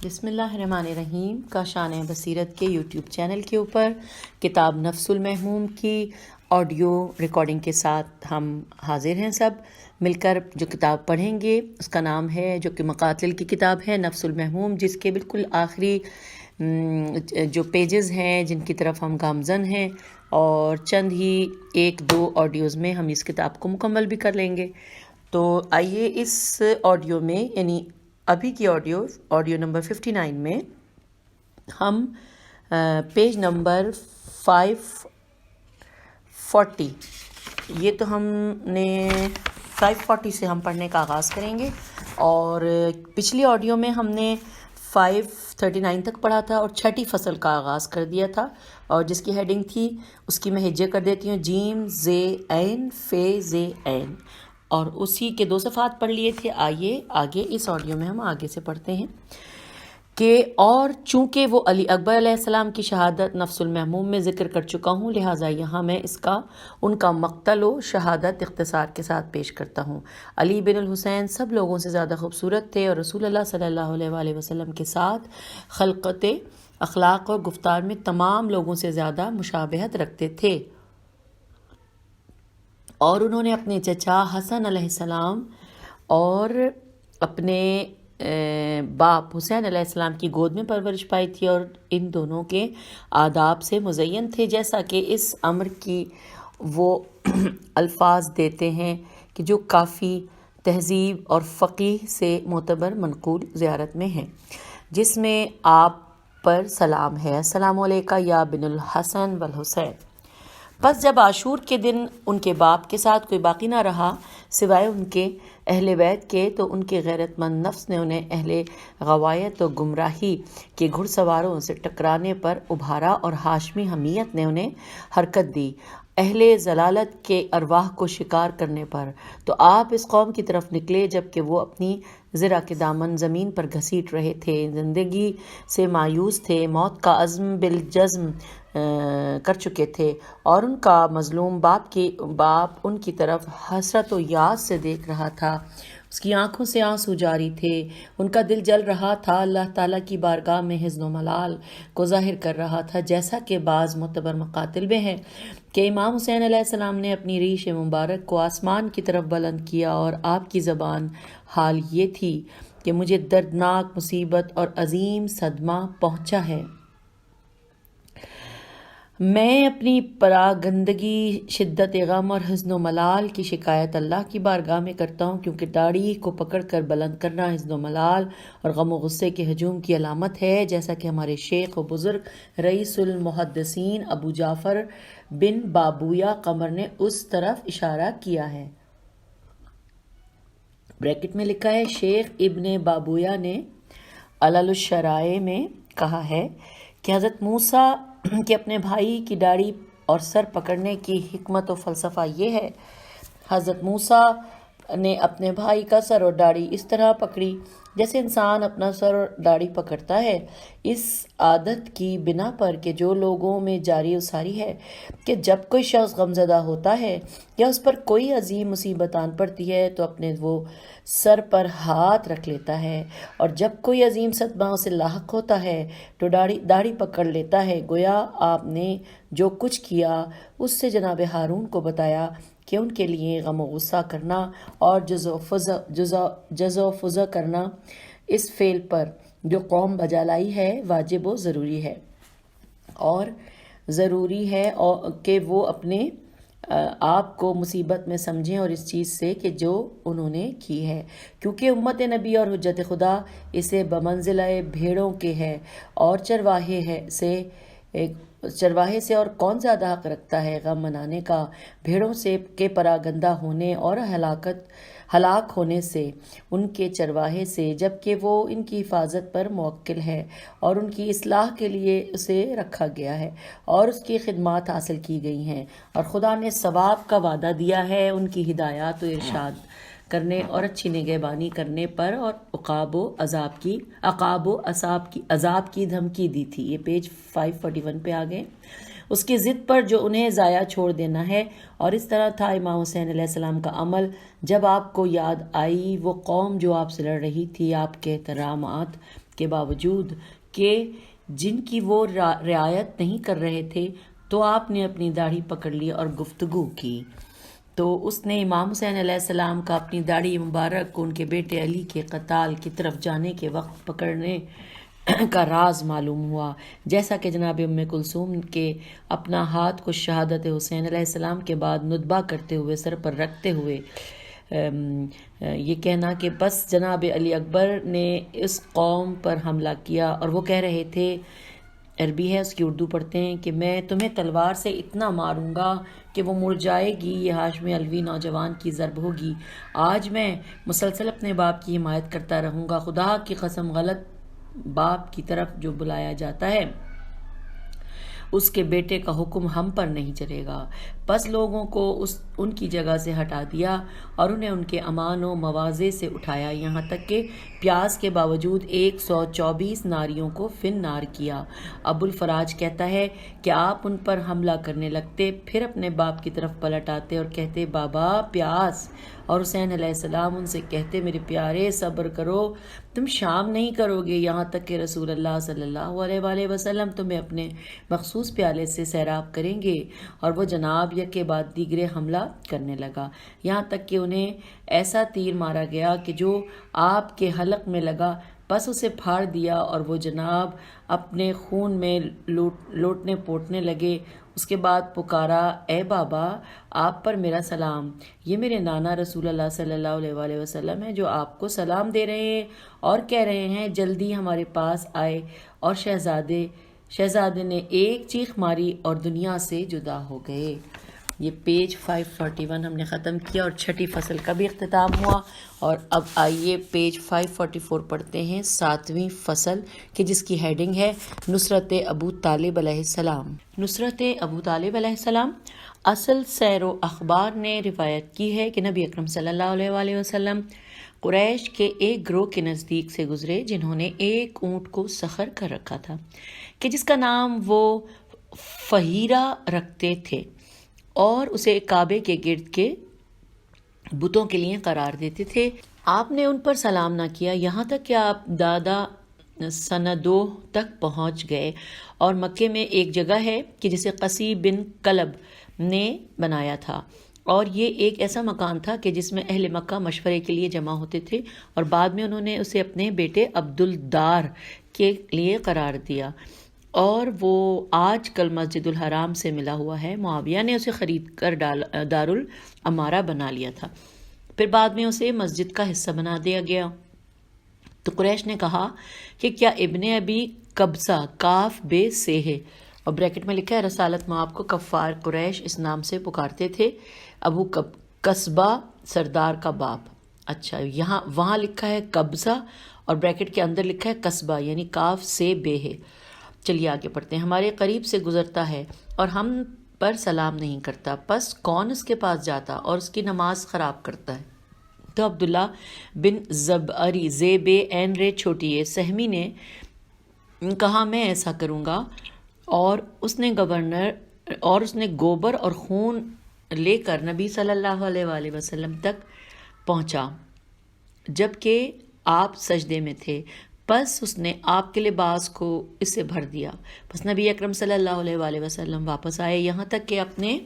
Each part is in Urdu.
بسم اللہ الرحمن الرحیم کاشان بصیرت کے یوٹیوب چینل کے اوپر کتاب نفس المحموم کی آڈیو ریکارڈنگ کے ساتھ ہم حاضر ہیں. سب مل کر جو کتاب پڑھیں گے اس کا نام ہے، جو کہ مقاتل کی کتاب ہے، نفس المحموم، جس کے بالکل آخری جو پیجز ہیں جن کی طرف ہم گامزن ہیں، اور چند ہی ایک دو آڈیوز میں ہم اس کتاب کو مکمل بھی کر لیں گے. تو آئیے اس آڈیو میں، یعنی ابھی کی آڈیو نمبر 59 میں ہم پیج نمبر 540، یہ تو ہم نے 540 سے ہم پڑھنے کا آغاز کریں گے. اور پچھلی آڈیو میں ہم نے 539 تک پڑھا تھا اور چھٹی فصل کا آغاز کر دیا تھا، اور جس کی ہیڈنگ تھی، اس کی میں ہجے کر دیتی ہوں، جیم زے عین فے زے عین، اور اسی کے 2 صفحات پڑھ لیے تھے. آئیے آگے اس آڈیو میں ہم آگے سے پڑھتے ہیں کہ اور چونکہ وہ علی اکبر علیہ السلام کی شہادت نفس المحموم میں ذکر کر چکا ہوں، لہٰذا یہاں میں ان کا مقتل و شہادت اختصار کے ساتھ پیش کرتا ہوں. علی بن الحسین سب لوگوں سے زیادہ خوبصورت تھے اور رسول اللہ صلی اللہ علیہ وآلہ وسلم کے ساتھ خلقت، اخلاق اور گفتار میں تمام لوگوں سے زیادہ مشابہت رکھتے تھے، اور انہوں نے اپنے چچا حسن علیہ السلام اور اپنے باپ حسین علیہ السلام کی گود میں پرورش پائی تھی، اور ان دونوں کے آداب سے مزین تھے، جیسا کہ اس امر کی وہ الفاظ دیتے ہیں کہ جو کافی تہذیب اور فقیہ سے معتبر منقول زیارت میں ہیں، جس میں آپ پر سلام ہے: السلام علیکہ یا بن الحسن والحسین. پس جب عاشور کے دن ان کے باپ کے ساتھ کوئی باقی نہ رہا سوائے ان کے اہل بیت کے، تو ان کے غیرت مند نفس نے انہیں اہل غوایت و گمراہی کے گھڑ سواروں سے ٹکرانے پر ابھارا، اور ہاشمی حمیت نے انہیں حرکت دی اہل ضلالت کے ارواح کو شکار کرنے پر. تو آپ اس قوم کی طرف نکلے جبکہ وہ اپنی زرہ کے دامن زمین پر گھسیٹ رہے تھے، زندگی سے مایوس تھے، موت کا عزم بالجزم کر چکے تھے، اور ان کا مظلوم باپ ان کی طرف حسرت و یاس سے دیکھ رہا تھا، اس کی آنکھوں سے آنسو جاری تھے، ان کا دل جل رہا تھا، اللہ تعالیٰ کی بارگاہ میں حزن و ملال کو ظاہر کر رہا تھا، جیسا کہ بعض معتبر مقاتل میں ہے کہ امام حسین علیہ السلام نے اپنی ریش مبارک کو آسمان کی طرف بلند کیا، اور آپ کی زبان حال یہ تھی کہ مجھے دردناک مصیبت اور عظیم صدمہ پہنچا ہے. میں اپنی پراگندگی، شدت غم اور حزن و ملال کی شکایت اللہ کی بارگاہ میں کرتا ہوں، کیونکہ داڑھی کو پکڑ کر بلند کرنا حزن و ملال اور غم و غصے کے ہجوم کی علامت ہے، جیسا کہ ہمارے شیخ و بزرگ رئیس المحدثین ابو جعفر بن بابویا قمر نے اس طرف اشارہ کیا ہے. بریکٹ میں لکھا ہے، شیخ ابن بابویا نے علل الشرائع میں کہا ہے کہ حضرت موسیٰ کہ اپنے بھائی کی داڑھی اور سر پکڑنے کی حکمت و فلسفہ یہ ہے: حضرت موسیٰ نے اپنے بھائی کا سر اور داڑھی اس طرح پکڑی جیسے انسان اپنا سر اور داڑھی پکڑتا ہے، اس عادت کی بنا پر کہ جو لوگوں میں جاری و ساری ہے کہ جب کوئی شخص غمزدہ ہوتا ہے یا اس پر کوئی عظیم مصیبت آن پڑتی ہے تو اپنے وہ سر پر ہاتھ رکھ لیتا ہے، اور جب کوئی عظیم صدمہ اسے لاحق ہوتا ہے تو داڑھی پکڑ لیتا ہے. گویا آپ نے جو کچھ کیا اس سے جناب ہارون کو بتایا کہ ان کے لیے غم و غصہ کرنا اور جز و فضا کرنا اس فعل پر جو قوم بجا لائی ہے واجب و ضروری ہے، اور ضروری ہے کہ وہ اپنے آپ کو مصیبت میں سمجھیں اور اس چیز سے کہ جو انہوں نے کی ہے، کیونکہ امت نبی اور حجت خدا اسے بمنزلہ بھیڑوں کے ہے، اور چرواہے سے اور کون زیادہ حق رکھتا ہے غم منانے کا بھیڑوں سے کے پراگندہ ہونے اور ہلاک ہونے سے ان کے چرواہے سے، جبکہ وہ ان کی حفاظت پر موکل ہے اور ان کی اصلاح کے لیے اسے رکھا گیا ہے اور اس کی خدمات حاصل کی گئی ہیں، اور خدا نے ثواب کا وعدہ دیا ہے ان کی ہدایات و ارشاد کرنے اور اچھی نگہبانی کرنے پر، اور عقاب و عذاب کی دھمکی دی تھی. یہ پیج 541 پہ آگئے. اس کی ضد پر جو انہیں ضائع چھوڑ دینا ہے، اور اس طرح تھا امام حسین علیہ السلام کا عمل جب آپ کو یاد آئی وہ قوم جو آپ سے لڑ رہی تھی، آپ کے احترامات کے باوجود کہ جن کی وہ رعایت نہیں کر رہے تھے، تو آپ نے اپنی داڑھی پکڑ لی اور گفتگو کی۔ تو اس نے امام حسین علیہ السلام کا اپنی داڑھی مبارک کو ان کے بیٹے علی کے قتال کی طرف جانے کے وقت پکڑنے کا راز معلوم ہوا، جیسا کہ جناب ام کلثوم کے اپنا ہاتھ کو شہادت حسین علیہ السلام کے بعد ندبہ کرتے ہوئے سر پر رکھتے ہوئے یہ کہنا کہ بس جناب علی اکبر نے اس قوم پر حملہ کیا، اور وہ کہہ رہے تھے، عربی ہے، اس کی اردو پڑھتے ہیں، کہ میں تمہیں تلوار سے اتنا ماروں گا کہ وہ مڑ جائے گی، یہ ہاشمی علوی نوجوان کی ضرب ہوگی۔ آج میں مسلسل اپنے باپ کی حمایت کرتا رہوں گا، خدا کی قسم غلط باپ کی طرف جو بلایا جاتا ہے اس کے بیٹے کا حکم ہم پر نہیں چلے گا۔ پس لوگوں کو ان کی جگہ سے ہٹا دیا اور انہیں ان کے امان و مواضع سے اٹھایا، یہاں تک کہ پیاس کے باوجود 124 ناریوں کو فن نار کیا۔ ابو الفراج کہتا ہے کہ آپ ان پر حملہ کرنے لگتے، پھر اپنے باپ کی طرف پلٹ آتے اور کہتے، بابا پیاس، اور حسین علیہ السلام ان سے کہتے، میرے پیارے صبر کرو، تم شام نہیں کرو گے یہاں تک کہ رسول اللہ صلی اللہ علیہ وآلہ وسلم تمہیں اپنے مخصوص پیالے سے سیراب کریں گے۔ اور وہ جناب یک کے بعد دیگرے حملہ کرنے لگا، یہاں تک کہ انہیں ایسا تیر مارا گیا کہ جو آپ کے حلق میں لگا، بس اسے پھاڑ دیا، اور وہ جناب اپنے خون میں لوٹنے پوٹنے لگے۔ اس کے بعد پکارا، اے بابا، آپ پر میرا سلام، یہ میرے نانا رسول اللہ صلی اللہ علیہ وآلہ وسلم ہیں جو آپ کو سلام دے رہے ہیں اور کہہ رہے ہیں جلدی ہمارے پاس آئے۔ اور شہزادے نے ایک چیخ ماری اور دنیا سے جدا ہو گئے۔ یہ پیج 541 ہم نے ختم کیا اور چھٹی فصل کا بھی اختتام ہوا، اور اب آئیے پیج 544 پڑھتے ہیں 7ویں فصل کہ جس کی ہیڈنگ ہے نصرت ابو طالب علیہ السلام۔ نصرت ابو طالب علیہ السلام۔ اصل سیر و اخبار نے روایت کی ہے کہ نبی اکرم صلی اللہ علیہ وآلہ وسلم قریش کے ایک گروہ کے نزدیک سے گزرے جنہوں نے ایک اونٹ کو سخر کر رکھا تھا کہ جس کا نام وہ فہیرہ رکھتے تھے، اور اسے کعبے کے گرد کے بتوں کے لیے قرار دیتے تھے۔ آپ نے ان پر سلام نہ کیا یہاں تک کہ آپ دادا سندو تک پہنچ گئے، اور مکے میں ایک جگہ ہے کہ جسے قصی بن کلب نے بنایا تھا، اور یہ ایک ایسا مکان تھا کہ جس میں اہل مکہ مشورے کے لیے جمع ہوتے تھے، اور بعد میں انہوں نے اسے اپنے بیٹے عبدالدار کے لیے قرار دیا، اور وہ آج کل مسجد الحرام سے ملا ہوا ہے۔ معاویہ نے اسے خرید کر دارالامارہ بنا لیا تھا، پھر بعد میں اسے مسجد کا حصہ بنا دیا گیا۔ تو قریش نے کہا کہ کیا ابن ابی قبضہ کاف بے سے ہے، اور بریکٹ میں لکھا ہے رسالت میں آپ کو کفار قریش اس نام سے پکارتے تھے، ابو قصبہ سردار کا باپ۔ اچھا، وہاں لکھا ہے قبضہ اور بریکٹ کے اندر لکھا ہے قصبہ، یعنی کاف سے بے ہے۔ چلیے آگے پڑھتے ہیں۔ ہمارے قریب سے گزرتا ہے اور ہم پر سلام نہیں کرتا، پس کون اس کے پاس جاتا اور اس کی نماز خراب کرتا ہے؟ تو عبداللہ بن زبعری زیب این رے چھوٹی سہمی نے کہا میں ایسا کروں گا، اور اس نے گوبر اور خون لے کر نبی صلی اللہ علیہ وآلہ وسلم تک پہنچا جبکہ آپ سجدے میں تھے، پس اس نے آپ کے لباس کو اس سے بھر دیا۔ پس نبی اکرم صلی اللہ علیہ وآلہ وسلم واپس آئے، یہاں تک کہ اپنے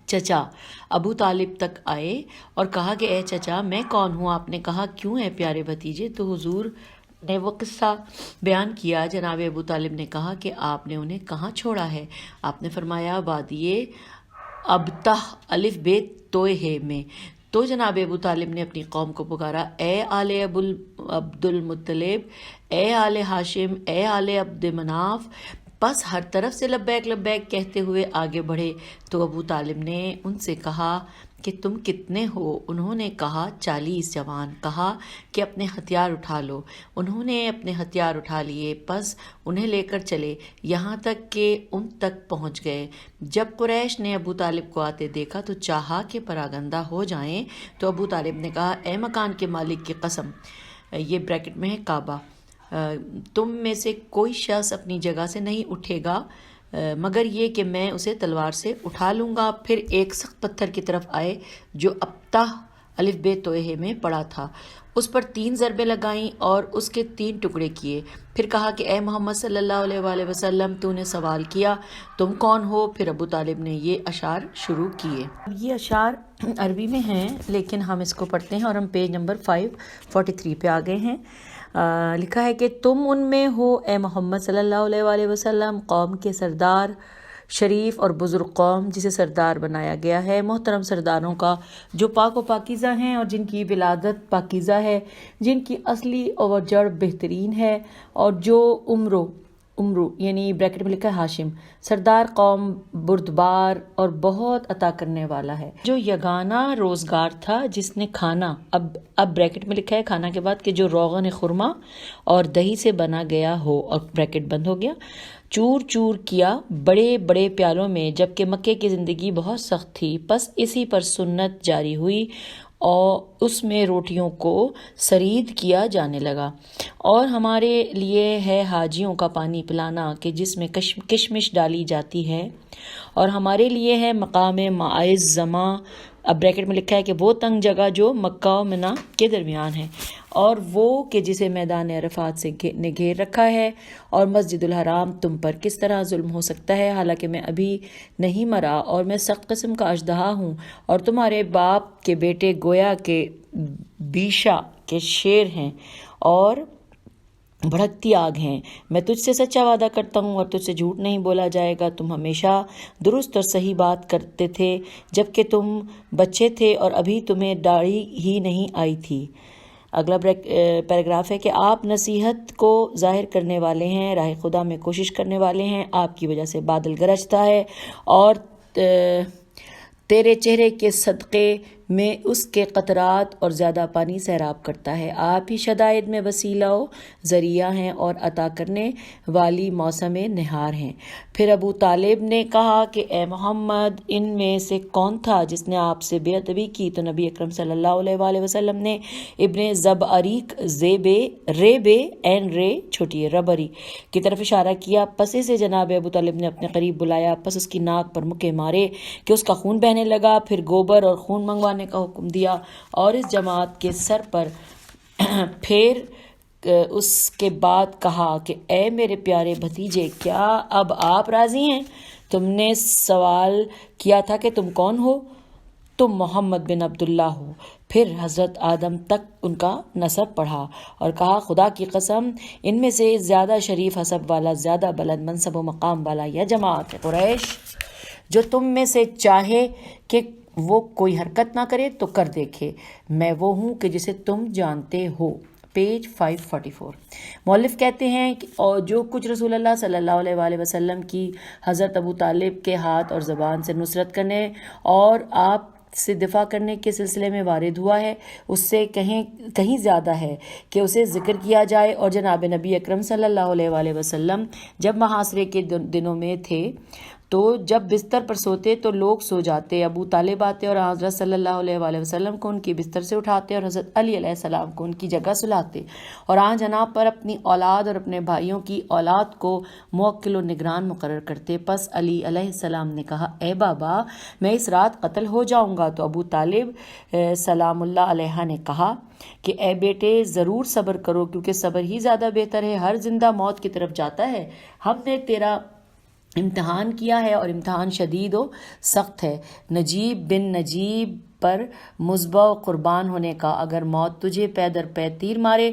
چچا ابو طالب تک آئے اور کہا کہ اے چچا میں کون ہوں؟ آپ نے کہا کیوں اے پیارے بھتیجے؟ تو حضور نے وہ قصہ بیان کیا۔ جناب ابو طالب نے کہا کہ آپ نے انہیں کہاں چھوڑا ہے؟ آپ نے فرمایا وادی ابتح الف بے توئے میں۔ تو جناب ابو طالب نے اپنی قوم کو پکارا، اے آل عبد المطلب، اے آل ہاشم، اے آل عبد مناف، پس ہر طرف سے لبیک لبیک کہتے ہوئے آگے بڑھے۔ تو ابو طالب نے ان سے کہا کہ تم کتنے ہو؟ انہوں نے کہا 40 جوان۔ کہا کہ اپنے ہتھیار اٹھا لو۔ انہوں نے اپنے ہتھیار اٹھا لیے، پس انہیں لے کر چلے یہاں تک کہ ان تک پہنچ گئے۔ جب قریش نے ابو طالب کو آتے دیکھا تو چاہا کہ پراگندہ ہو جائیں، تو ابو طالب نے کہا اے مکان کے مالک کی قسم، یہ بریکٹ میں ہے کعبہ، تم میں سے کوئی شخص اپنی جگہ سے نہیں اٹھے گا مگر یہ کہ میں اسے تلوار سے اٹھا لوں گا۔ پھر ایک سخت پتھر کی طرف آئے جو ابتح الف بے توہے میں پڑھا تھا۔ اس پر 3 ضربیں لگائیں اور اس کے 3 ٹکڑے کیے، پھر کہا کہ اے محمد صلی اللہ علیہ وآلہ وسلم، تو نے سوال کیا تم کون ہو؟ پھر ابو طالب نے یہ اشعار شروع کیے۔ یہ اشعار عربی میں ہیں لیکن ہم اس کو پڑھتے ہیں اور ہم پیج نمبر 543 پہ آ گئے ہیں۔ لکھا ہے کہ تم ان میں ہو اے محمد صلی اللہ علیہ وآلہ وسلم، قوم کے سردار، شریف اور بزرگ قوم جسے سردار بنایا گیا ہے، محترم سرداروں کا جو پاک و پاکیزہ ہیں اور جن کی ولادت پاکیزہ ہے، جن کی اصلی اور جڑ بہترین ہے، اور جو عمرو یعنی بریکٹ میں لکھا ہے ہاشم، سردار قوم، بردبار اور بہت عطا کرنے والا ہے، جو یگانہ روزگار تھا جس نے کھانا، اب بریکٹ میں لکھا ہے کھانا کے بعد کہ جو روغن خرما اور دہی سے بنا گیا ہو، اور بریکٹ بند ہو گیا، چور چور کیا بڑے بڑے پیالوں میں، جبکہ مکے کی زندگی بہت سخت تھی، پس اسی پر سنت جاری ہوئی اور اس میں روٹیوں کو سرید کیا جانے لگا، اور ہمارے لیے ہے حاجیوں کا پانی پلانا کہ جس میں کشمش ڈالی جاتی ہے، اور ہمارے لیے ہے مقام معز زماں، اب بریکٹ میں لکھا ہے کہ وہ تنگ جگہ جو مکہ و منی کے درمیان ہے، اور وہ کہ جسے میدان عرفات سے نے گھیر رکھا ہے، اور مسجد الحرام تم پر کس طرح ظلم ہو سکتا ہے حالانکہ میں ابھی نہیں مرا، اور میں سخت قسم کا اژدہا ہوں، اور تمہارے باپ کے بیٹے گویا کہ بیشا کے شیر ہیں اور بھڑکتی آگ ہیں، میں تجھ سے سچا وعدہ کرتا ہوں اور تجھ سے جھوٹ نہیں بولا جائے گا، تم ہمیشہ درست اور صحیح بات کرتے تھے جبکہ تم بچے تھے اور ابھی تمہیں داڑھی ہی نہیں آئی تھی۔ اگلا پیراگراف ہے کہ آپ نصیحت کو ظاہر کرنے والے ہیں، راہ خدا میں کوشش کرنے والے ہیں، آپ کی وجہ سے بادل گرجتا ہے اور تیرے چہرے کے صدقے میں اس کے قطرات اور زیادہ پانی سیراب کرتا ہے، آپ ہی شدائد میں وسیلہ و ذریعہ ہیں اور عطا کرنے والی موسم نہار ہیں۔ پھر ابو طالب نے کہا کہ اے محمد، ان میں سے کون تھا جس نے آپ سے بے ادبی کی؟ تو نبی اکرم صلی اللہ علیہ وآلہ وسلم نے ابن زبعریق چھوٹی ربری کی طرف اشارہ کیا، پس اسے جناب ابو طالب نے اپنے قریب بلایا، پس اس کی ناک پر مکے مارے کہ اس کا خون بہنے لگا، پھر گوبر اور خون منگوانے کا حکم دیا اور اس جماعت کے سر پر پھر اس کے بعد کہا کہ اے میرے پیارے بھتیجے، کیا اب آپ راضی ہیں؟ تم نے سوال کیا تھا کہ تم کون ہو؟ تم محمد بن عبداللہ ہو۔ پھر حضرت آدم تک ان کا نسب پڑھا اور کہا خدا کی قسم، ان میں سے زیادہ شریف حسب والا، زیادہ بلند منصب و مقام والا یہ جماعت ہے قریش، جو تم میں سے چاہے کہ وہ کوئی حرکت نہ کرے تو کر دیکھے، میں وہ ہوں کہ جسے تم جانتے ہو۔ پیج 544۔ مؤلف کہتے ہیں کہ اور جو کچھ رسول اللہ صلی اللہ علیہ وآلہ وسلم کی حضرت ابو طالب کے ہاتھ اور زبان سے نصرت کرنے اور آپ سے دفاع کرنے کے سلسلے میں وارد ہوا ہے، اس سے کہیں زیادہ ہے کہ اسے ذکر کیا جائے، اور جناب نبی اکرم صلی اللہ علیہ وآلہ وسلم جب محاصرے کے دنوں میں تھے تو جب بستر پر سوتے تو لوگ سو جاتے، ابو طالب آتے اور حضرت صلی اللہ علیہ وآلہ وسلم کو ان کی بستر سے اٹھاتے اور حضرت علی علیہ السلام کو ان کی جگہ سلاتے، اور آن جناب پر اپنی اولاد اور اپنے بھائیوں کی اولاد کو موکل و نگران مقرر کرتے۔ پس علی علیہ السلام نے کہا اے بابا، میں اس رات قتل ہو جاؤں گا، تو ابو طالب سلام اللہ علیہ نے کہا کہ اے بیٹے، ضرور صبر کرو، کیونکہ صبر ہی زیادہ بہتر ہے، ہر زندہ موت کی طرف جاتا ہے، ہم نے تیرا امتحان کیا ہے اور امتحان شدید و سخت ہے۔ نجیب بن نجیب پر مذبح و قربان ہونے کا، اگر موت تجھے پے در پے تیر مارے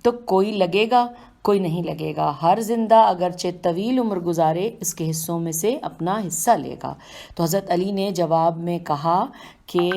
تو کوئی لگے گا، کوئی نہیں لگے گا، ہر زندہ اگرچہ طویل عمر گزارے اس کے حصوں میں سے اپنا حصہ لے گا۔ تو حضرت علی نے جواب میں کہا کہ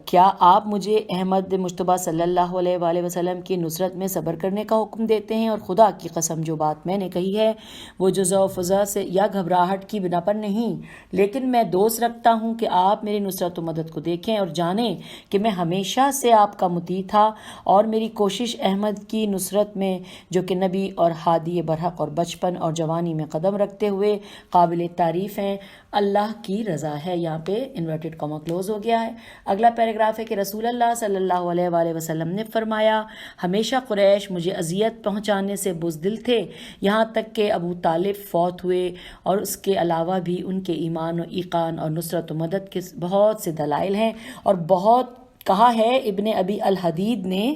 کیا آپ مجھے احمد مجتبیٰ صلی اللہ علیہ وآلہ وسلم کی نصرت میں صبر کرنے کا حکم دیتے ہیں؟ اور خدا کی قسم جو بات میں نے کہی ہے وہ جزع و فضع سے یا گھبراہٹ کی بنا پر نہیں، لیکن میں دوست رکھتا ہوں کہ آپ میری نصرت و مدد کو دیکھیں اور جانیں کہ میں ہمیشہ سے آپ کا مطیع تھا، اور میری کوشش احمد کی نصرت میں، جو کہ نبی اور ہادی برحق اور بچپن اور جوانی میں قدم رکھتے ہوئے قابل تعریف ہیں، اللہ کی رضا ہے۔ یہاں پہ انورٹڈ کاما کلوز ہو گیا ہے۔ اگلا پیراگراف ہے کہ رسول اللہ صلی اللہ علیہ وآلہ وسلم نے فرمایا، ہمیشہ قریش مجھے اذیت پہنچانے سے بزدل تھے، یہاں تک کہ ابو طالب فوت ہوئے، اور اس کے علاوہ بھی ان کے ایمان و ایقان اور نصرت و مدد کے بہت سے دلائل ہیں اور بہت کہا ہے ابن ابی الحدید نے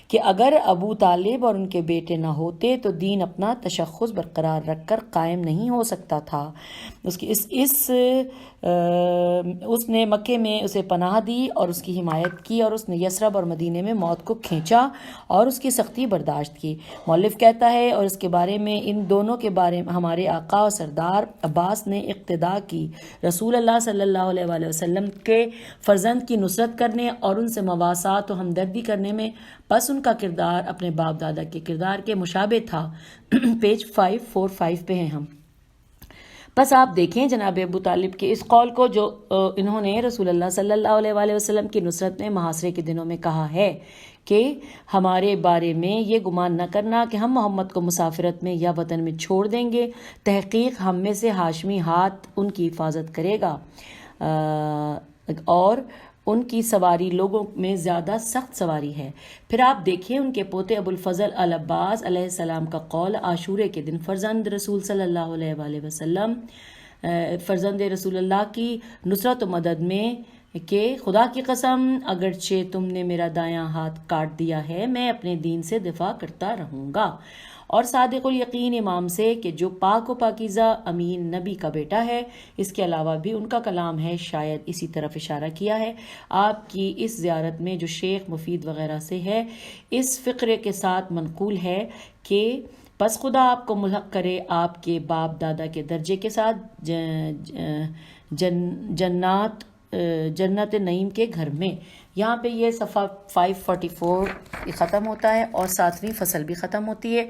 کہ اگر ابو طالب اور ان کے بیٹے نہ ہوتے تو دین اپنا تشخص برقرار رکھ کر قائم نہیں ہو سکتا تھا۔ اس نے مکے میں اسے پناہ دی اور اس کی حمایت کی، اور اس نے یثرب اور مدینے میں موت کو کھینچا اور اس کی سختی برداشت کی۔ مؤلف کہتا ہے اور اس کے بارے میں ان دونوں کے بارے میں ہمارے آقا و سردار عباس نے اقتدا کی، رسول اللہ صلی اللہ علیہ وآلہ وسلم کے فرزند کی نصرت کرنے اور ان سے مواسات و ہمدردی کرنے میں، پس ان کا کردار اپنے باپ دادا کے کردار کے مشابہ تھا۔ پیج 545 پہ ہیں ہم۔ بس آپ دیکھیں جناب ابو طالب کے اس قول کو جو انہوں نے رسول اللہ صلی اللہ علیہ وآلہ وسلم کی نصرت میں محاصرے کے دنوں میں کہا ہے کہ ہمارے بارے میں یہ گمان نہ کرنا کہ ہم محمد کو مسافرت میں یا وطن میں چھوڑ دیں گے، تحقیق ہم میں سے ہاشمی ہاتھ ان کی حفاظت کرے گا، اور ان کی سواری لوگوں میں زیادہ سخت سواری ہے۔ پھر آپ دیکھیں ان کے پوتے ابو الفضل العباس علیہ السلام کا قول عاشورے کے دن فرزند رسول صلی اللہ علیہ وآلہ وسلم، فرزند رسول اللہ کی نصرت و مدد میں کہ خدا کی قسم اگرچہ تم نے میرا دایاں ہاتھ کاٹ دیا ہے میں اپنے دین سے دفاع کرتا رہوں گا، اور صادق الیقین امام سے کہ جو پاک و پاکیزہ امین نبی کا بیٹا ہے۔ اس کے علاوہ بھی ان کا کلام ہے، شاید اسی طرف اشارہ کیا ہے آپ کی اس زیارت میں جو شیخ مفید وغیرہ سے ہے، اس فقرے کے ساتھ منقول ہے کہ پس خدا آپ کو ملحق کرے آپ کے باپ دادا کے درجے کے ساتھ جنت نعیم کے گھر میں۔ یہاں پہ یہ صفحہ 544 ختم ہوتا ہے اور 7ویں فصل بھی ختم ہوتی ہے۔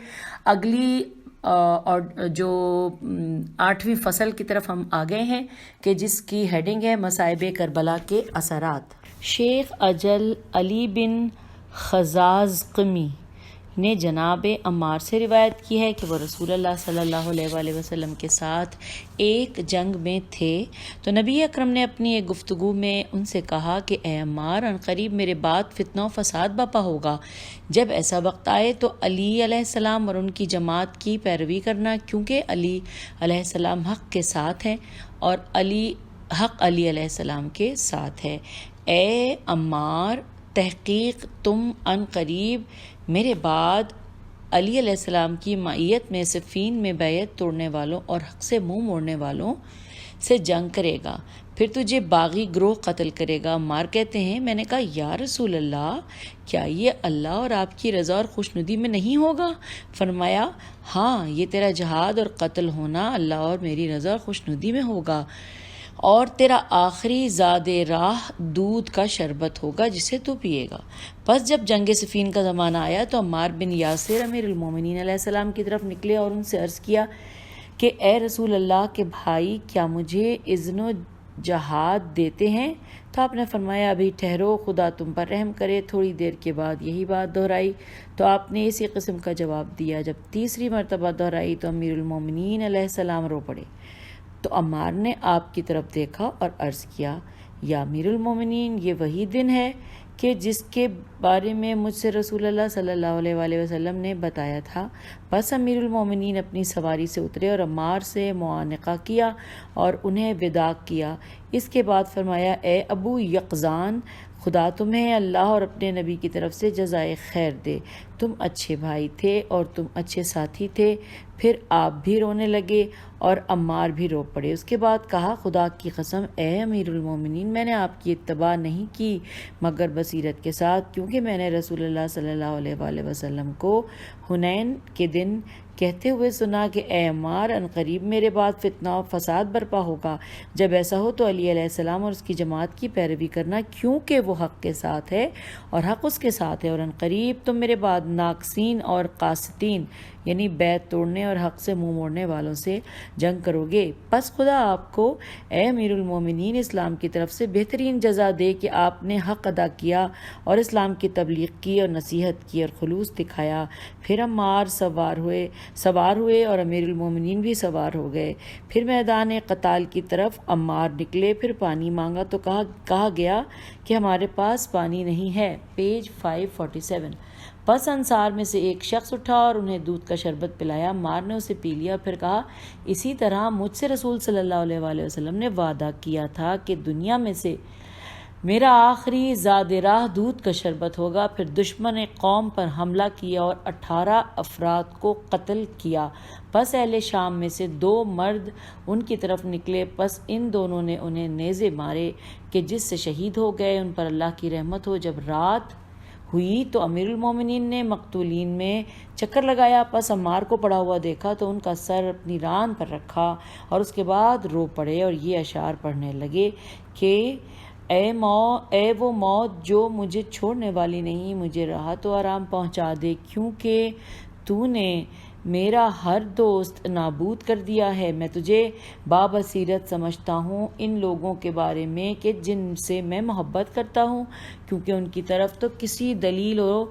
اگلی اور جو 8ویں فصل کی طرف ہم آ گئے ہیں کہ جس کی ہیڈنگ ہے مصائب کربلا کے اثرات۔ شیخ اجل علی بن خزازقمی نے جناب عمار سے روایت کی ہے کہ وہ رسول اللہ صلی اللہ علیہ وآلہ وسلم کے ساتھ ایک جنگ میں تھے تو نبی اکرم نے اپنی ایک گفتگو میں ان سے کہا کہ اے عمار، عنقریب میرے بعد فتنہ و فساد برپا ہوگا، جب ایسا وقت آئے تو علی علیہ السلام اور ان کی جماعت کی پیروی کرنا، کیونکہ علی علیہ السلام حق کے ساتھ ہیں اور حق علی علیہ السلام کے ساتھ ہے۔ اے عمار، تحقیق تم عنقریب میرے بعد علی علیہ السلام کی معیت میں صفین میں بیعت توڑنے والوں اور حق سے منہ موڑنے والوں سے جنگ کرے گا، پھر تجھے باغی گروہ قتل کرے گا۔ عمار کہتے ہیں میں نے کہا یا رسول اللہ، کیا یہ اللہ اور آپ کی رضا اور خوشنودی میں نہیں ہوگا؟ فرمایا ہاں، یہ تیرا جہاد اور قتل ہونا اللہ اور میری رضا اور خوشنودی میں ہوگا، اور تیرا آخری زاد راہ دودھ کا شربت ہوگا جسے تو پیے گا۔ پس جب جنگ صفین کا زمانہ آیا تو عمار بن یاسر امیر المومنین علیہ السلام کی طرف نکلے اور ان سے عرض کیا کہ اے رسول اللہ کے بھائی، کیا مجھے اذن و جہاد دیتے ہیں؟ تو آپ نے فرمایا ابھی ٹھہرو، خدا تم پر رحم کرے۔ تھوڑی دیر کے بعد یہی بات دہرائی تو آپ نے اسی قسم کا جواب دیا۔ جب تیسری مرتبہ دہرائی تو امیر المومنین علیہ السلام رو پڑے۔ تو عمار نے آپ کی طرف دیکھا اور عرض کیا یا امیر المومنین، یہ وہی دن ہے کہ جس کے بارے میں مجھ سے رسول اللہ صلی اللہ علیہ وآلہ وسلم نے بتایا تھا۔ بس امیر المومنین اپنی سواری سے اترے اور عمار سے معانقہ کیا اور انہیں وداع کیا۔ اس کے بعد فرمایا اے ابو یقظان، خدا تمہیں اللہ اور اپنے نبی کی طرف سے جزائے خیر دے، تم اچھے بھائی تھے اور تم اچھے ساتھی تھے۔ پھر آپ بھی رونے لگے اور عمار بھی رو پڑے۔ اس کے بعد کہا خدا کی قسم اے امیر المومنین، میں نے آپ کی اتباع نہیں کی مگر بصیرت کے ساتھ، کیونکہ میں نے رسول اللہ صلی اللہ علیہ وآلہ وسلم کو حنین کے دن کہتے ہوئے سنا کہ اے عمار، عنقریب میرے بعد فتنہ و فساد برپا ہوگا، جب ایسا ہو تو علی علیہ السلام اور اس کی جماعت کی پیروی کرنا، کیونکہ وہ حق کے ساتھ ہے اور حق اس کے ساتھ ہے، اور عنقریب تم میرے بعد ناقصین اور قاسطین یعنی بیعت توڑنے اور حق سے منہ موڑنے والوں سے جنگ کرو گے۔ پس خدا آپ کو اے امیر المومنین اسلام کی طرف سے بہترین جزا دے کہ آپ نے حق ادا کیا اور اسلام کی تبلیغ کی اور نصیحت کی اور خلوص دکھایا۔ پھر عمار سوار ہوئے اور امیر المومنین بھی سوار ہو گئے۔ پھر میدان قتال کی طرف عمار نکلے، پھر پانی مانگا تو کہا گیا کہ ہمارے پاس پانی نہیں ہے۔ پیج 547۔ پس انصار میں سے ایک شخص اٹھا اور انہیں دودھ کا شربت پلایا۔ عمار نے اسے پی لیا، پھر کہا اسی طرح مجھ سے رسول صلی اللہ علیہ وآلہ وسلم نے وعدہ کیا تھا کہ دنیا میں سے میرا آخری زاد راہ دودھ کا شربت ہوگا۔ پھر دشمن قوم پر حملہ کیا اور 18 افراد کو قتل کیا۔ پس اہل شام میں سے 2 مرد ان کی طرف نکلے، پس ان دونوں نے انہیں نیزے مارے کہ جس سے شہید ہو گئے۔ ان پر اللہ کی رحمت ہو۔ جب رات ہوئی تو امیر المومنین نے مقتولین میں چکر لگایا، پس عمار کو پڑا ہوا دیکھا تو ان کا سر اپنی ران پر رکھا اور اس کے بعد رو پڑے اور یہ اشعار پڑھنے لگے کہ اے وہ موت جو مجھے چھوڑنے والی نہیں، مجھے راحت و آرام پہنچا دے، کیونکہ تو نے میرا ہر دوست نابود کر دیا ہے۔ میں تجھے بابصیرت سمجھتا ہوں ان لوگوں کے بارے میں کہ جن سے میں محبت کرتا ہوں، کیونکہ ان کی طرف تو کسی دلیل و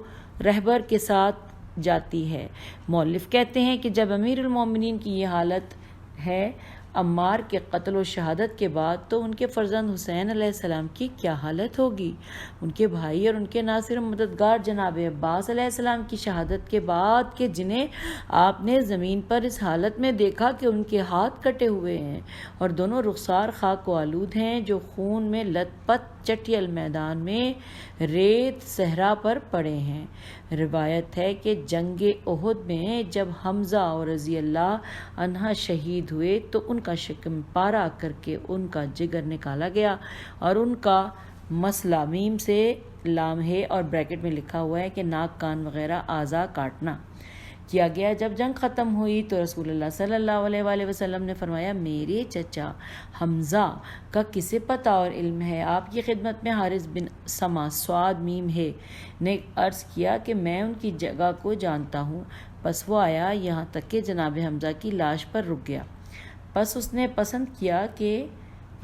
رہبر کے ساتھ جاتی ہے۔ مؤلف کہتے ہیں کہ جب امیر المومنین کی یہ حالت ہے عمار کے قتل و شہادت کے بعد، تو ان کے فرزند حسین علیہ السلام کی کیا حالت ہوگی؟ ان کے بھائی اور ان کے ناصر و مددگار جناب عباس علیہ السلام کی شہادت کے بعد کہ جنہیں آپ نے زمین پر اس حالت میں دیکھا کہ ان کے ہاتھ کٹے ہوئے ہیں اور دونوں رخسار خاک و آلود ہیں، جو خون میں لت پت چٹیل میدان میں ریت صحرا پر پڑے ہیں۔ روایت ہے کہ جنگ احد میں جب حمزہ رضی اللہ عنہ شہید ہوئے تو ان کا شکم پارا کر کے ان کا جگر نکالا گیا اور ان کا مسئلہ میم سے لام ہے اور بریکٹ میں لکھا ہوا ہے کہ ناک کان وغیرہ اعضاء کاٹنا کیا گیا۔ جب جنگ ختم ہوئی تو رسول اللہ صلی اللہ علیہ وآلہ وسلم نے فرمایا، میرے چچا حمزہ کا کسے پتہ اور علم ہے؟ آپ کی خدمت میں حارث بن سما سواد میم ہے نے عرض کیا کہ میں ان کی جگہ کو جانتا ہوں۔ پس وہ آیا یہاں تک کہ جناب حمزہ کی لاش پر رک گیا۔ پس اس نے پسند کیا کہ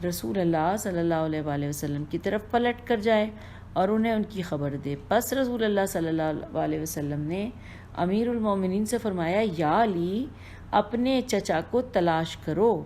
رسول اللہ صلی اللہ علیہ وآلہ وسلم کی طرف پلٹ کر جائے اور انہیں ان کی خبر دے۔ پس رسول اللہ صلی اللہ علیہ وسلم نے امیر المومنین سے فرمایا، یا علی اپنے چچا کو تلاش کرو۔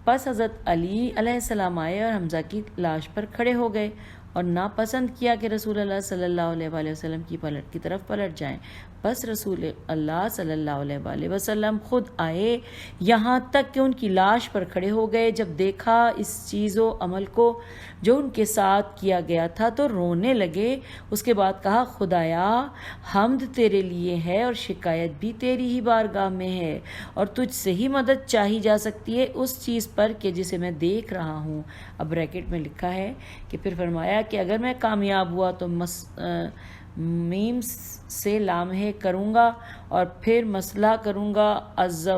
پس حضرت علی علیہ السلام آئے اور حمزہ کی لاش پر کھڑے ہو گئے اور ناپسند کیا کہ رسول اللہ صلی اللہ علیہ وآلہ وسلم کی طرف پلٹ جائیں۔ پس رسول اللہ صلی اللہ علیہ وآلہ وسلم خود آئے یہاں تک کہ ان کی لاش پر کھڑے ہو گئے۔ جب دیکھا اس چیز و عمل کو جو ان کے ساتھ کیا گیا تھا تو رونے لگے۔ اس کے بعد کہا، خدایا حمد تیرے لیے ہے اور شکایت بھی تیری ہی بارگاہ میں ہے، اور تجھ سے ہی مدد چاہی جا سکتی ہے اس چیز پر کہ جسے میں دیکھ رہا ہوں۔ اب بریکٹ میں لکھا ہے کہ پھر فرمایا کہ اگر میں کامیاب ہوا تو میم سے لامحے کروں گا اور پھر مسئلہ کروں گا۔ عز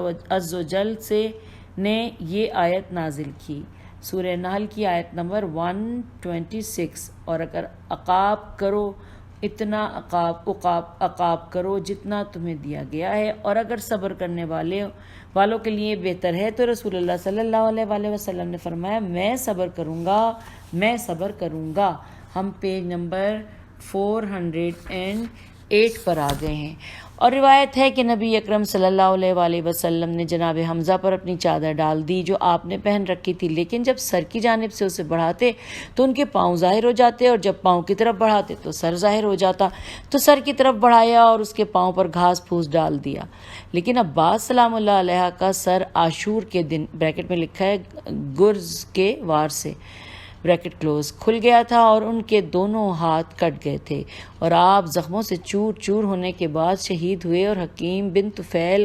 و جل سے نے یہ آیت نازل کی، سورہ نحل کی آیت نمبر 126، اور اگر عقاب کرو اتنا عقاب کرو جتنا تمہیں دیا گیا ہے، اور اگر صبر کرنے والوں کے لیے بہتر ہے۔ تو رسول اللہ صلی اللہ علیہ وآلہ وسلم نے فرمایا، میں صبر کروں گا۔ ہم پیج نمبر 408 پر آ گئے ہیں، اور روایت ہے کہ نبی اکرم صلی اللہ علیہ وآلہ وسلم نے جناب حمزہ پر اپنی چادر ڈال دی جو آپ نے پہن رکھی تھی، لیکن جب سر کی جانب سے اسے بڑھاتے تو ان کے پاؤں ظاہر ہو جاتے اور جب پاؤں کی طرف بڑھاتے تو سر ظاہر ہو جاتا۔ تو سر کی طرف بڑھایا اور اس کے پاؤں پر گھاس پھوس ڈال دیا۔ لیکن عباس سلام اللہ علیہ کا سر عاشور کے دن بریکٹ میں لکھا ہے گرز کے وار سے بریکٹ کلوز کھل گیا تھا اور ان کے دونوں ہاتھ کٹ گئے تھے، اور آپ زخموں سے چور چور ہونے کے بعد شہید ہوئے، اور حکیم بن طفیل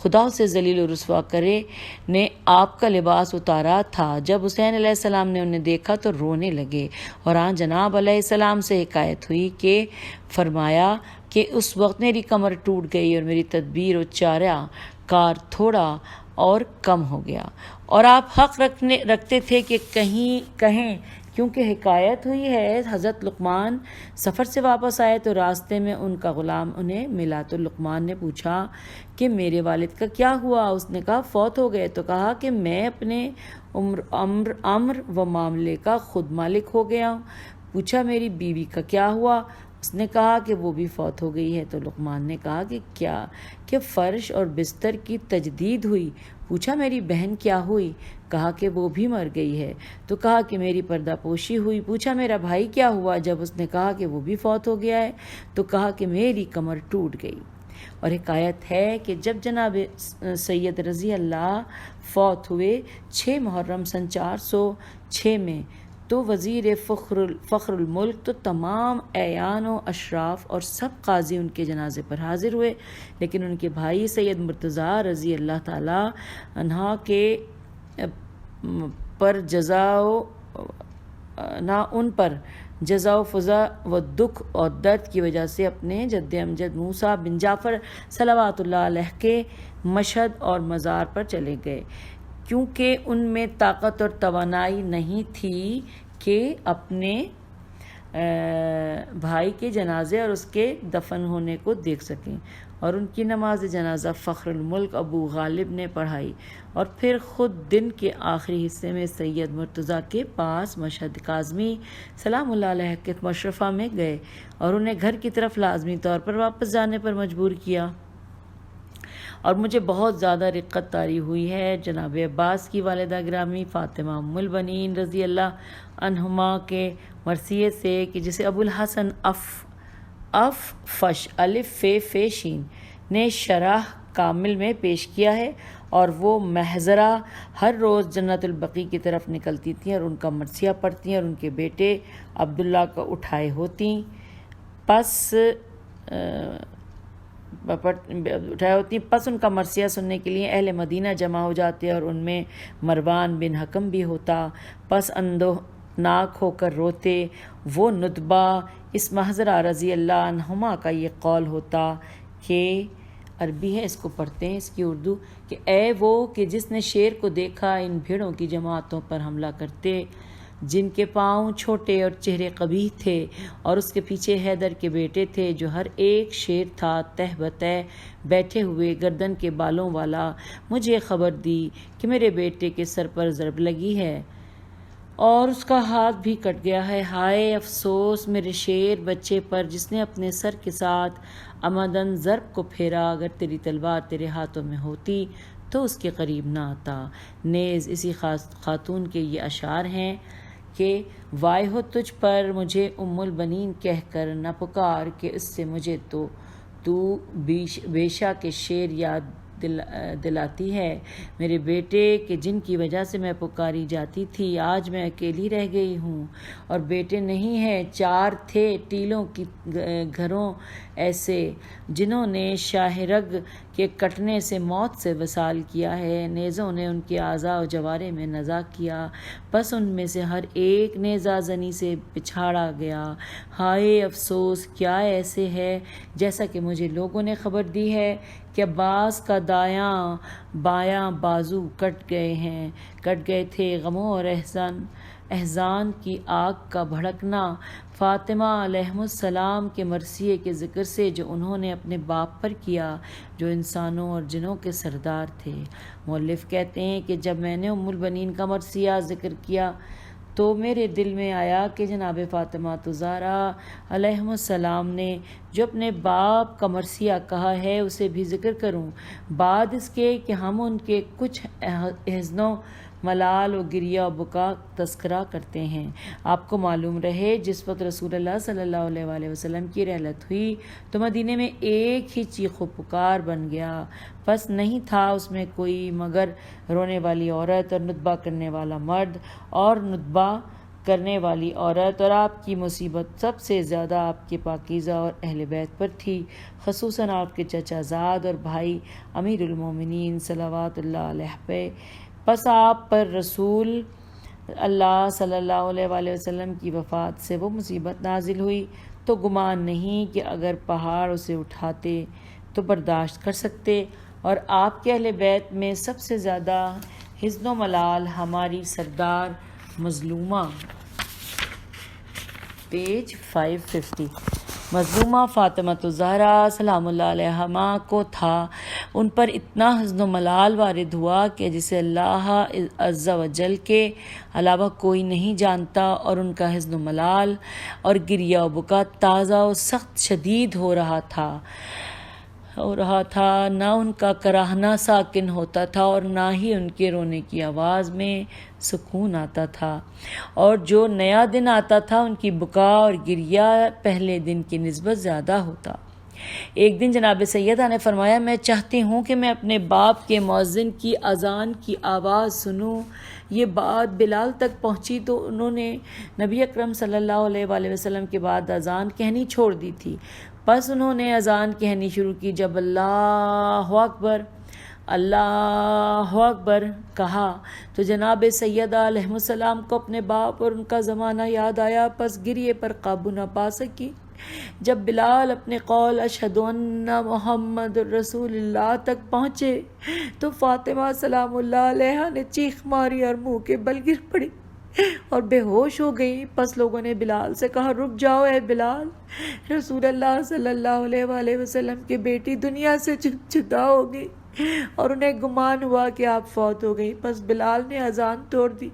خدا سے ذلیل و رسوا کرے نے آپ کا لباس اتارا تھا۔ جب حسین علیہ السلام نے انہیں دیکھا تو رونے لگے، اور آن جناب علیہ السلام سے حکایت ہوئی کہ فرمایا کہ اس وقت میری کمر ٹوٹ گئی اور میری تدبیر و چارہ کار تھوڑا اور کم ہو گیا، اور آپ حق رکھتے تھے کہ کہیں، کیونکہ حکایت ہوئی ہے حضرت لقمان سفر سے واپس آئے تو راستے میں ان کا غلام انہیں ملا، تو لقمان نے پوچھا کہ میرے والد کا کیا ہوا؟ اس نے کہا فوت ہو گئے۔ تو کہا کہ میں اپنے امر و معاملے کا خود مالک ہو گیا ہوں۔ پوچھا میری بیوی کا کیا ہوا؟ اس نے کہا کہ وہ بھی فوت ہو گئی ہے۔ تو لقمان نے کہا کہ فرش اور بستر کی تجدید ہوئی۔ پوچھا میری بہن کیا ہوئی؟ کہا کہ وہ بھی مر گئی ہے۔ تو کہا کہ میری پردہ پوشی ہوئی۔ پوچھا میرا بھائی کیا ہوا؟ جب اس نے کہا کہ وہ بھی فوت ہو گیا ہے تو کہا کہ میری کمر ٹوٹ گئی۔ اور حکایت ہے کہ جب جناب سید رضی اللہ فوت ہوئے 6 محرم سن 406 میں، تو وزیر فخر الملک تو تمام اعیان و اشراف اور سب قاضی ان کے جنازے پر حاضر ہوئے، لیکن ان کے بھائی سید مرتضیٰ رضی اللہ تعالی عنہ کے پر ان پر جزا و فضا و دکھ اور درد کی وجہ سے اپنے جد امجد موسیٰ بن جعفر صلوات اللہ علیہ کے مشہد اور مزار پر چلے گئے، کیونکہ ان میں طاقت اور توانائی نہیں تھی کہ اپنے بھائی کے جنازے اور اس کے دفن ہونے کو دیکھ سکیں، اور ان کی نماز جنازہ فخر الملک ابو غالب نے پڑھائی، اور پھر خود دن کے آخری حصے میں سید مرتضیٰ کے پاس مشہد کاظمی سلام اللہ علیہ کے مشرفہ میں گئے اور انہیں گھر کی طرف لازمی طور پر واپس جانے پر مجبور کیا، اور مجھے بہت زیادہ رقت طاری ہوئی ہے۔ جناب عباس کی والدہ گرامی فاطمہ ام البنین رضی اللہ عنہما کے مرثیے سے کہ جسے ابو الحسن افش الف ف شین نے شرح کامل میں پیش کیا ہے، اور وہ محضرہ ہر روز جنت البقیع کی طرف نکلتی تھیں اور ان کا مرثیہ پڑھتی اور ان کے بیٹے عبداللہ کو اٹھائے ہوتی، پس ان کا مرثیہ سننے کے لیے اہل مدینہ جمع ہو جاتے اور ان میں مروان بن حکم بھی ہوتا، پس اندوہناک ہو کر روتے۔ وہ ندبہ اس محضرہ رضی اللہ عنہما کا یہ قول ہوتا کہ عربی ہے، اس کو پڑھتے ہیں، اس کی اردو، کہ اے وہ کہ جس نے شیر کو دیکھا ان بھیڑوں کی جماعتوں پر حملہ کرتے جن کے پاؤں چھوٹے اور چہرے قبیح تھے، اور اس کے پیچھے حیدر کے بیٹے تھے جو ہر ایک شیر تھا تہ بتہ بیٹھے ہوئے گردن کے بالوں والا، مجھے خبر دی کہ میرے بیٹے کے سر پر ضرب لگی ہے اور اس کا ہاتھ بھی کٹ گیا ہے، ہائے افسوس میرے شیر بچے پر جس نے اپنے سر کے ساتھ عمدن ضرب کو پھیرا، اگر تیری تلوار تیرے ہاتھوں میں ہوتی تو اس کے قریب نہ آتا۔ نیز اسی خاتون کے یہ اشعار ہیں کہ وائے ہو تجھ پر مجھے ام البنین کہہ کر نہ پکار، کہ اس سے مجھے تو بیشا کے شیر یاد دلاتی ہے، میرے بیٹے کہ جن کی وجہ سے میں پکاری جاتی تھی آج میں اکیلی رہ گئی ہوں، اور بیٹے نہیں ہیں، 4 تھے ٹیلوں کی گھروں ایسے جنہوں نے شاہ رگ کے کٹنے سے موت سے وصال کیا ہے، نیزوں نے ان کے اعضاء و جوارے میں نزا کیا، بس ان میں سے ہر ایک نیزہ زنی سے پچھاڑا گیا، ہائے افسوس کیا ایسے ہے جیسا کہ مجھے لوگوں نے خبر دی ہے کہ عباس کا دایاں بایاں بازو کٹ گئے تھے، غموں اور احزان کی آگ کا بھڑکنا فاطمہ علیہ السلام کے مرثیے کے ذکر سے جو انہوں نے اپنے باپ پر کیا جو انسانوں اور جنوں کے سردار تھے۔ مؤلف کہتے ہیں کہ جب میں نے ام البنین کا مرثیہ ذکر کیا تو میرے دل میں آیا کہ جناب فاطمہ الزہرا علیہ السلام نے جو اپنے باپ کا مرثیہ کہا ہے اسے بھی ذکر کروں، بعد اس کے کہ ہم ان کے کچھ حزن و ملال و گریہ و بکا تذکرہ کرتے ہیں۔ آپ کو معلوم رہے جس وقت رسول اللہ صلی اللہ علیہ وآلہ وسلم کی رحلت ہوئی تو مدینے میں ایک ہی چیخ و پکار بن گیا، پس نہیں تھا اس میں کوئی مگر رونے والی عورت اور ندبہ کرنے والا مرد اور ندبہ کرنے والی عورت، اور آپ کی مصیبت سب سے زیادہ آپ کے پاکیزہ اور اہل بیت پر تھی، خصوصاً آپ کے چچا زاد اور بھائی امیر المومنین صلوات اللہ علیہ پہ۔ پس آپ پر رسول اللہ صلی اللہ علیہ وآلہ وسلم کی وفات سے وہ مصیبت نازل ہوئی تو گمان نہیں کہ اگر پہاڑ اسے اٹھاتے تو برداشت کر سکتے، اور آپ کے اہل بیت میں سب سے زیادہ حزن و ملال ہماری سردار مظلومہ پیج 550 مظلومہ فاطمہ الزہرا سلام اللہ علیہما کو تھا۔ ان پر اتنا حزن و ملال وارد ہوا کہ جسے اللہ عز و جل کے علاوہ کوئی نہیں جانتا، اور ان کا حزن و ملال اور گریہ و بکا تازہ و سخت شدید ہو رہا تھا، نہ ان کا کراہنا ساکن ہوتا تھا اور نہ ہی ان کے رونے کی آواز میں سکون آتا تھا، اور جو نیا دن آتا تھا ان کی بکا اور گریہ پہلے دن کی نسبت زیادہ ہوتا۔ ایک دن جناب سیدہ نے فرمایا میں چاہتی ہوں کہ میں اپنے باپ کے مؤذن کی اذان کی آواز سنوں۔ یہ بات بلال تک پہنچی تو انہوں نے نبی اکرم صلی اللہ علیہ وآلہ وسلم کے بعد اذان کہنی چھوڑ دی تھی۔ پس انہوں نے اذان کہنی شروع کی۔ جب اللہ اکبر اللہ اکبر کہا تو جناب سیدہ علیہ السلام کو اپنے باپ اور ان کا زمانہ یاد آیا، پس گریے پر قابو نہ پا سکی۔ جب بلال اپنے قول اشہد ان محمد رسول اللہ تک پہنچے تو فاطمہ سلام اللہ علیہا نے چیخ ماری اور منہ کے بل گر پڑی اور بے ہوش ہو گئی۔ پس لوگوں نے بلال سے کہا رک جاؤ اے بلال، رسول اللہ صلی اللہ علیہ وآلہ وسلم کی بیٹی دنیا سے جدا ہو گئی اور انہیں گمان ہوا کہ آپ فوت ہو گئی۔ پس بلال نے اذان توڑ دی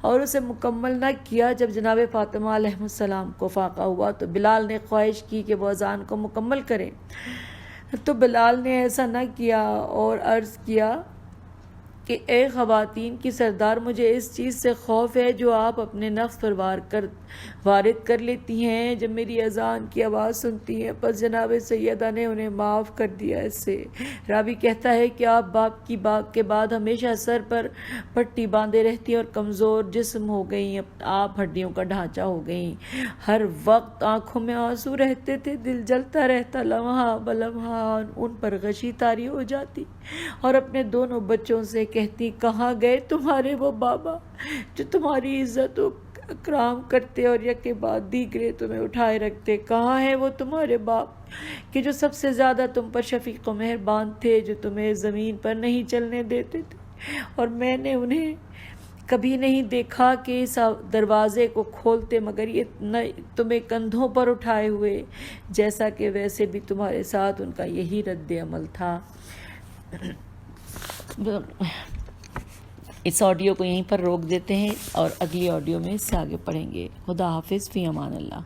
اور اسے مکمل نہ کیا۔ جب جناب فاطمہ علیہ السلام کو فاقہ ہوا تو بلال نے خواہش کی کہ وہ اذان کو مکمل کریں، تو بلال نے ایسا نہ کیا اور عرض کیا کہ اے خواتین کی سردار، مجھے اس چیز سے خوف ہے جو آپ اپنے نفس پر وارد کر لیتی ہیں جب میری اذان کی آواز سنتی ہیں۔ پس جناب سیدہ نے انہیں معاف کر دیا۔ اس سے راوی کہتا ہے کہ آپ باپ کی باغ کے بعد ہمیشہ سر پر پٹی باندھے رہتی اور کمزور جسم ہو گئیں، آپ ہڈیوں کا ڈھانچہ ہو گئیں، ہر وقت آنکھوں میں آنسو رہتے تھے، دل جلتا رہتا، لمحہ بلمحہ ان پر غشی طاری ہو جاتی اور اپنے دونوں بچوں سے کہتی کہاں گئے تمہارے وہ بابا جو تمہاری عزت و اکرام کرتے اور یکے بعد دیگرے تمہیں اٹھائے رکھتے؟ کہاں ہے وہ تمہارے باپ کہ جو سب سے زیادہ تم پر شفیق و مہربان تھے، جو تمہیں زمین پر نہیں چلنے دیتے تھے اور میں نے انہیں کبھی نہیں دیکھا کہ اس دروازے کو کھولتے مگر یہ تمہیں کندھوں پر اٹھائے ہوئے، جیسا کہ ویسے بھی تمہارے ساتھ ان کا یہی رد عمل تھا۔ اس آڈیو کو یہیں پر روک دیتے ہیں اور اگلی آڈیو میں اس سے آگے پڑھیں گے۔ خدا حافظ، فی امان اللہ۔